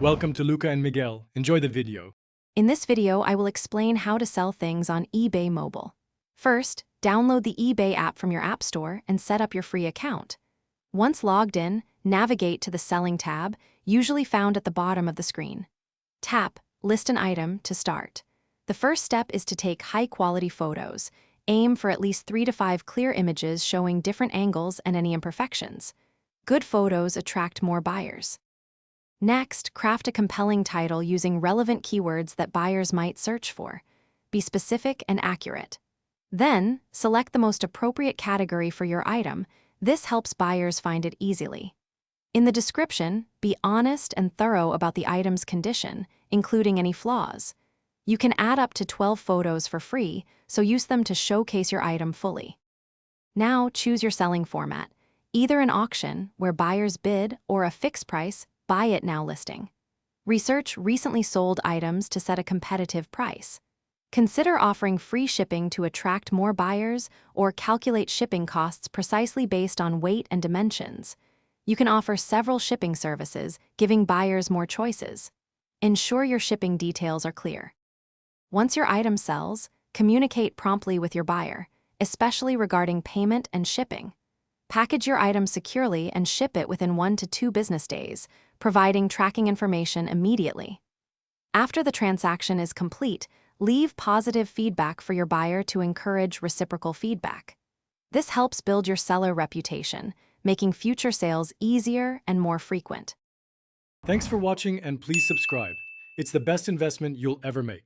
Welcome to Luca and Miguel. Enjoy the video. In this video, I will explain how to sell things on eBay Mobile. First, download the eBay app from your App Store and set up your free account. Once logged in, navigate to the Selling tab, usually found at the bottom of the screen. Tap List an Item to start. The first step is to take high-quality photos. Aim for at least 3 to 5 clear images showing different angles and any imperfections. Good photos attract more buyers. Next, craft a compelling title using relevant keywords that buyers might search for. Be specific and accurate. Then, select the most appropriate category for your item. This helps buyers find it easily. In the description, be honest and thorough about the item's condition, including any flaws. You can add up to 12 photos for free, so use them to showcase your item fully. Now, choose your selling format, either an auction, where buyers bid, or a fixed price, Buy It Now listing. Research recently sold items to set a competitive price. Consider offering free shipping to attract more buyers, or calculate shipping costs precisely based on weight and dimensions. You can offer several shipping services, giving buyers more choices. Ensure your shipping details are clear. Once your item sells, communicate promptly with your buyer, especially regarding payment and shipping. Package your item securely and ship it within 1 to 2 business days, providing tracking information immediately. After the transaction is complete, leave positive feedback for your buyer to encourage reciprocal feedback. This helps build your seller reputation, making future sales easier and more frequent. Thanks for watching and please subscribe. It's the best investment you'll ever make.